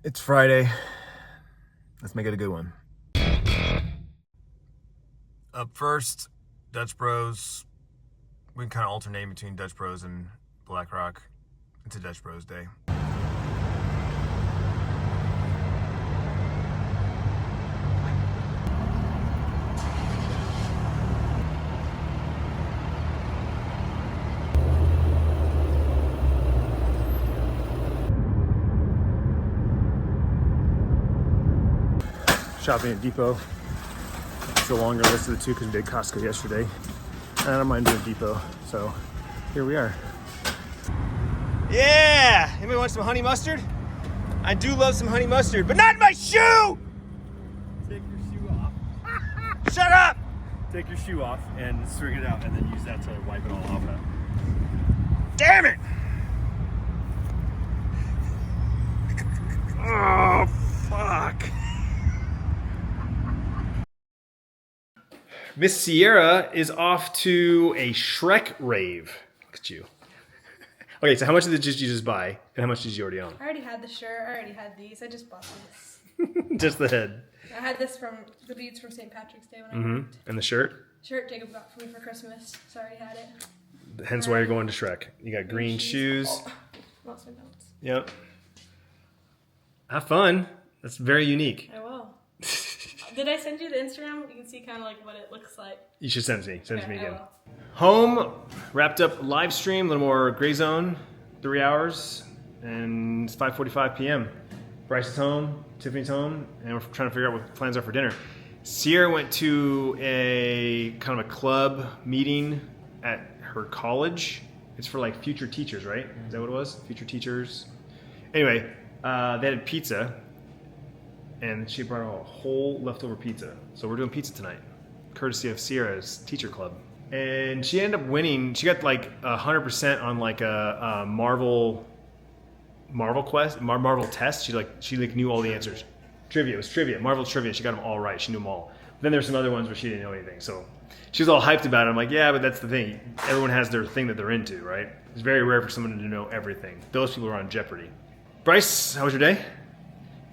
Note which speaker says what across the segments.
Speaker 1: It's Friday. Let's make it a good one. Up first, Dutch Bros. We can kind of alternate between Dutch Bros and Black Rock. It's a Dutch Bros day. Shopping at Depot. It's a longer list of the two because we did Costco yesterday. I don't mind doing Depot, so here we are. Yeah! Anybody want some honey mustard? I do love some honey mustard, but not in my shoe!
Speaker 2: Take your shoe off.
Speaker 1: Shut up!
Speaker 2: Take your shoe off and string it out and then use that to wipe it all off.
Speaker 1: Damn it! Oh, fuck. Miss Sierra is off to a Shrek rave. Look at you. Okay, so how much did you just buy? And how much did you already own?
Speaker 3: I already had the shirt. I already had these. I just bought these.
Speaker 1: Just the head.
Speaker 3: I had this from the beads from St. Patrick's Day when I went.
Speaker 1: And the shirt?
Speaker 3: Shirt Jacob got for me for Christmas, so I already had it.
Speaker 1: Hence why you're going to Shrek. You got green shoes.
Speaker 3: Oh, lost my notes.
Speaker 1: Yep. Have fun. That's very unique.
Speaker 3: I will. Did I send you the Instagram? You can see kind of like what it looks like.
Speaker 1: You should send it to me. Send it to me
Speaker 3: I
Speaker 1: again.
Speaker 3: will.
Speaker 1: Home, wrapped up live stream, a little more Gray Zone, 3 hours, and it's 5:45 p.m. Bryce is home, Tiffany's home, and we're trying to figure out what plans are for dinner. Sierra went to a kind of a club meeting at her college. It's for like future teachers, right? Is that what it was? Future teachers. Anyway, they had pizza, and she brought a whole leftover pizza. So we're doing pizza tonight, courtesy of Sierra's teacher club. And she ended up winning. She got like 100% on like a Marvel test. She knew all the answers. Trivia, it was trivia, Marvel trivia. She got them all right. She knew them all. Then there's some other ones where she didn't know anything. So she was all hyped about it. I'm like, yeah, but that's the thing. Everyone has their thing that they're into, right? It's very rare for someone to know everything. Those people are on Jeopardy. Bryce, how was your day?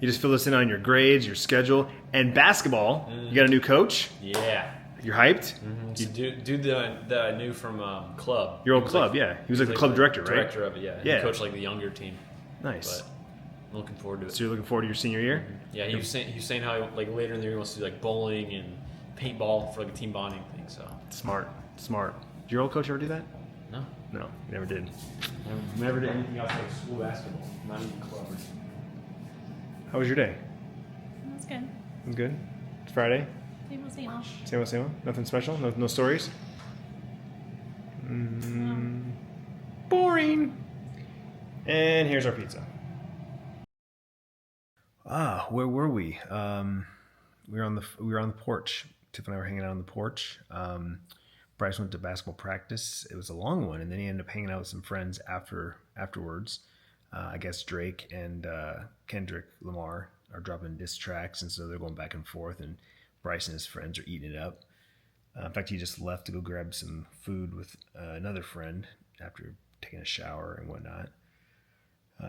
Speaker 1: You just fill us in on your grades, your schedule, and basketball. You got a new coach?
Speaker 4: Yeah.
Speaker 1: You're hyped?
Speaker 4: Mm-hmm. So dude that I knew from club.
Speaker 1: Your old club, yeah. He was like the club director, right?
Speaker 4: Director of it, yeah.
Speaker 1: Yeah.
Speaker 4: He coached like the younger team.
Speaker 1: Nice.
Speaker 4: But I'm looking forward to it.
Speaker 1: So you're looking forward to your senior year?
Speaker 4: Yeah, he was saying how like later in the year he wants to do like bowling and paintball for like a team bonding thing. So
Speaker 1: Smart. Did your old coach ever do that?
Speaker 4: no,
Speaker 1: No, he never did.
Speaker 4: never did anything else like school basketball, not even club.
Speaker 1: How was your day?
Speaker 3: That's good.
Speaker 1: It was good? It's Friday?
Speaker 3: Same old.
Speaker 1: Same old? Nothing special? No stories? Boring. And here's our pizza. Where were we? We were on the porch. Tiff and I were hanging out on the porch. Bryce went to basketball practice. It was a long one, and then he ended up hanging out with some friends afterwards. I guess Drake and Kendrick Lamar are dropping diss tracks, and so they're going back and forth, and Bryce and his friends are eating it up. In fact, he just left to go grab some food with another friend after taking a shower and whatnot.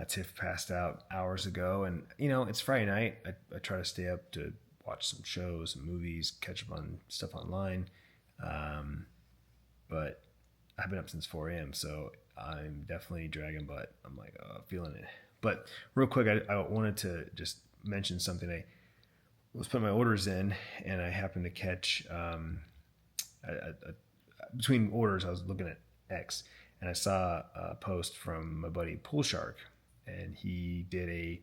Speaker 1: Tiff passed out hours ago, and it's Friday night. I try to stay up to watch some shows and movies, catch up on stuff online, but I've been up since 4 a.m., so I'm definitely dragging butt. I'm like feeling it. But real quick, I wanted to just mention something. I was putting my orders in, and I happened to catch between orders. I was looking at X, and I saw a post from my buddy Pool Shark, and he did a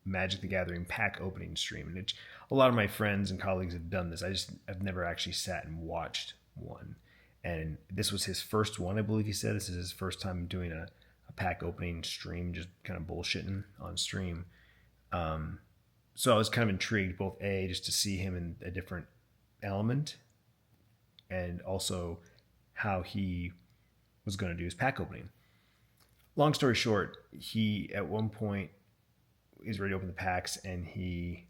Speaker 1: Magic the Gathering pack opening stream. And a lot of my friends and colleagues have done this. I've never actually sat and watched one. And this was his first one, I believe he said. This is his first time doing a pack opening stream, just kind of bullshitting on stream. So I was kind of intrigued, both A, just to see him in a different element, and also how he was going to do his pack opening. Long story short, he at one point is ready to open the packs, and he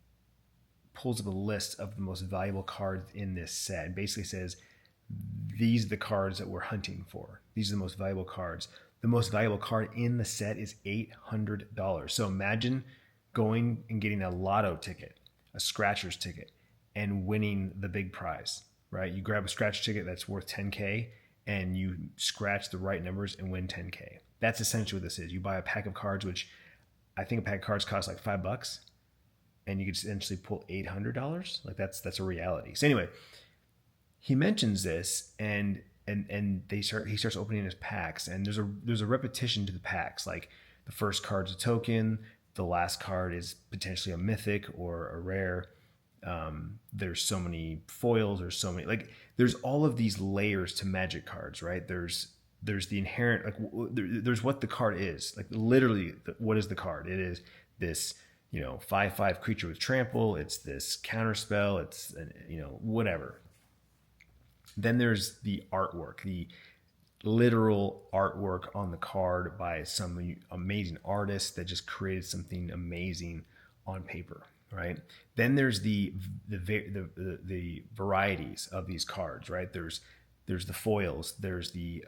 Speaker 1: pulls up a list of the most valuable cards in this set and basically says, these are the cards that we're hunting for. These are the most valuable cards. The most valuable card in the set is $800. So imagine going and getting a lotto ticket, a scratcher's ticket, and winning the big prize, right? You grab a scratch ticket that's worth 10K and you scratch the right numbers and win 10K. That's essentially what this is. You buy a pack of cards, which I think a pack of cards costs like $5, and you could essentially pull $800. Like that's a reality. So anyway, he mentions this and he starts opening his packs, and there's a repetition to the packs. Like the first card's a token, the last card is potentially a mythic or a rare. There's so many foils, there's so many, like there's all of these layers to Magic cards, right? There's the inherent, like there's what the card is, like literally what is the card? It is this 5/5 creature with trample. It's this counter spell. It's whatever. Then there's the artwork, the literal artwork on the card by some amazing artist that just created something amazing on paper, right? Then there's the varieties of these cards, right? There's the foils, there's the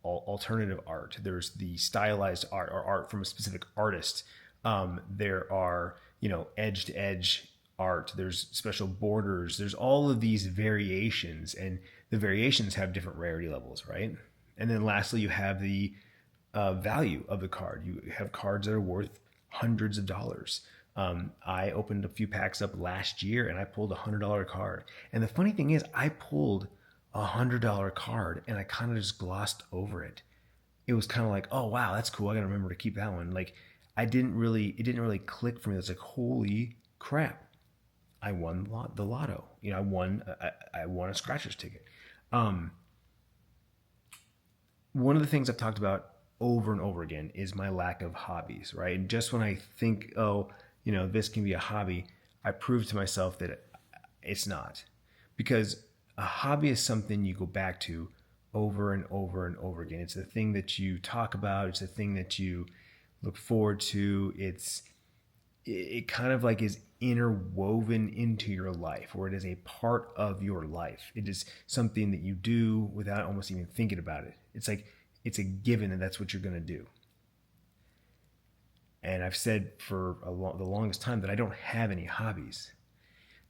Speaker 1: alternative art, there's the stylized art or art from a specific artist. There are edge to edge art, there's special borders, there's all of these variations, and the variations have different rarity levels, right? And then lastly, you have the value of the card. You have cards that are worth hundreds of dollars. I opened a few packs up last year and I pulled $100 card. And the funny thing is, I pulled $100 card and I kind of just glossed over it. It was kind of like, oh wow, that's cool. I gotta remember to keep that one. Like it didn't really click for me. It's like, holy crap, I won the lotto. I won a scratcher's ticket. One of the things I've talked about over and over again is my lack of hobbies, right? And just when I think, this can be a hobby, I prove to myself that it's not. Because a hobby is something you go back to over and over and over again. It's the thing that you talk about. It's the thing that you look forward to. It kind of like is interwoven into your life, or it is a part of your life. It is something that you do without almost even thinking about it. It's like it's a given and that's what you're going to do. And I've said for the longest time that I don't have any hobbies.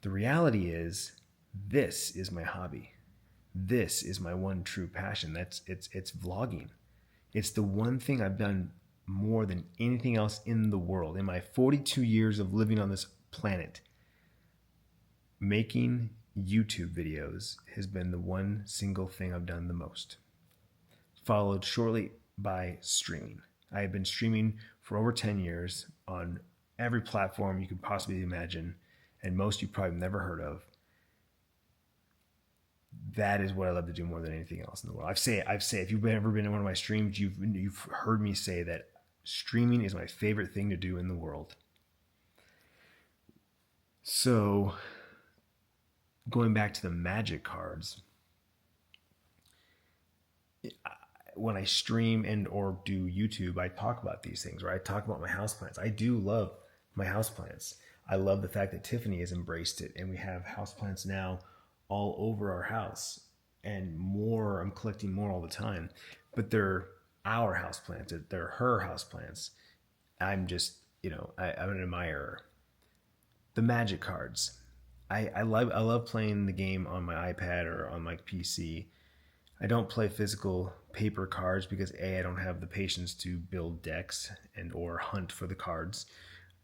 Speaker 1: The reality is, this is my hobby. This is my one true passion. It's vlogging. It's the one thing I've done more than anything else in the world. In my 42 years of living on this planet, making YouTube videos has been the one single thing I've done the most. Followed shortly by streaming. I have been streaming for over 10 years on every platform you could possibly imagine, and most you probably never heard of. That is what I love to do more than anything else in the world. I've say if you've ever been in one of my streams, you've heard me say that streaming is my favorite thing to do in the world. So, going back to the Magic cards, when I stream and or do YouTube, I talk about these things, right? I talk about my houseplants. I do love my houseplants. I love the fact that Tiffany has embraced it, and we have houseplants now all over our house, and more. I'm collecting more all the time, but they're our houseplants. They're her houseplants. I'm just, I'm an admirer. The Magic cards. I love playing the game on my iPad or on my PC. I don't play physical paper cards because I don't have the patience to build decks and or hunt for the cards,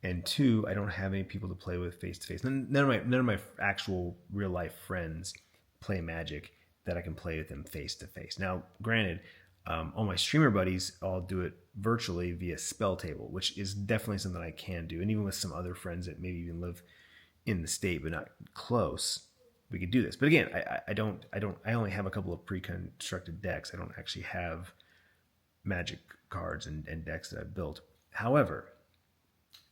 Speaker 1: and two, I don't have any people to play with face to face. None of my actual real life friends play Magic that I can play with them face to face. Now, granted, all my streamer buddies all do it virtually via Spell Table, which is definitely something I can do, and even with some other friends that maybe even live in the state but not close, we could do this. But again, I only have a couple of pre-constructed decks. I don't actually have Magic cards and decks that I've built. However,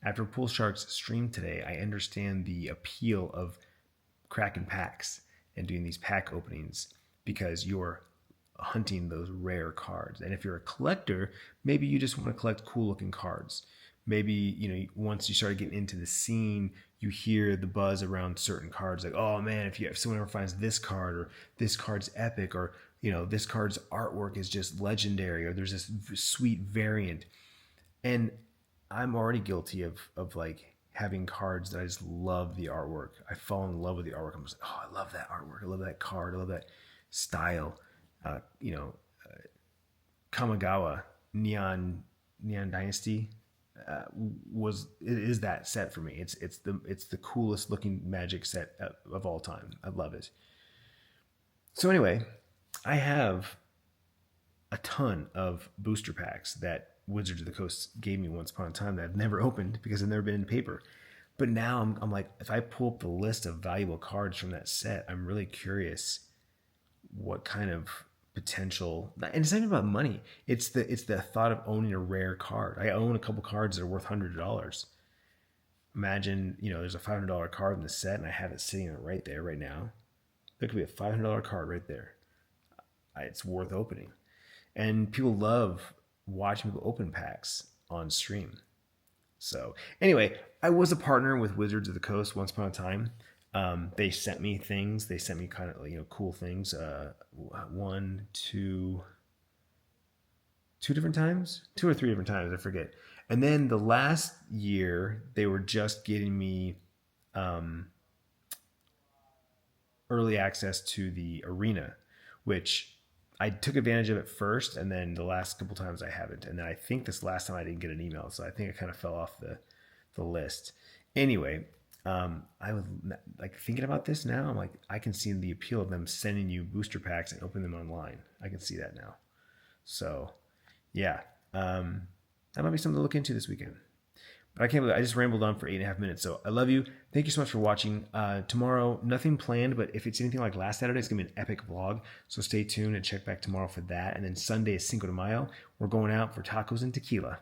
Speaker 1: after Pool Shark's stream today, I understand the appeal of cracking packs and doing these pack openings because you're hunting those rare cards. And if you're a collector, maybe you just want to collect cool looking cards. Maybe, once you start getting into the scene, you hear the buzz around certain cards, like, oh man, if someone ever finds this card, or this card's epic, or this card's artwork is just legendary, or there's this sweet variant. And I'm already guilty of like having cards that I just love the artwork. I fall in love with the artwork. I'm just like, oh, I love that artwork. I love that card. I love that style. You know, Kamigawa Neon Dynasty it is that set for me. It's the coolest looking Magic set of all time. I love it. So anyway, I have a ton of booster packs that Wizards of the Coast gave me once upon a time that I've never opened because I've never been in paper. But now I'm like, if I pull up the list of valuable cards from that set, I'm really curious what kind of potential, and it's not even about money. It's the thought of owning a rare card. I own a couple cards that are worth $100. Imagine, there's a $500 card in the set and I have it sitting right there right now. There could be a $500 card right there. It's worth opening. And people love watching people open packs on stream. So anyway, I was a partner with Wizards of the Coast once upon a time. They sent me things. They sent me kind of cool things. Two different times, 2 or 3 different times, I forget. And then the last year, they were just getting me early access to the arena, which I took advantage of it first, and then the last couple times I haven't. And then I think this last time I didn't get an email, so I think I kind of fell off the list. Anyway, I was like thinking about this now. I'm like, I can see the appeal of them sending you booster packs and open them online. I can see that now. So, yeah, that might be something to look into this weekend. But I can't believe I just rambled on for 8.5 minutes. So I love you. Thank you so much for watching. Tomorrow, nothing planned, but if it's anything like last Saturday, it's going to be an epic vlog. So stay tuned and check back tomorrow for that. And then Sunday is Cinco de Mayo. We're going out for tacos and tequila.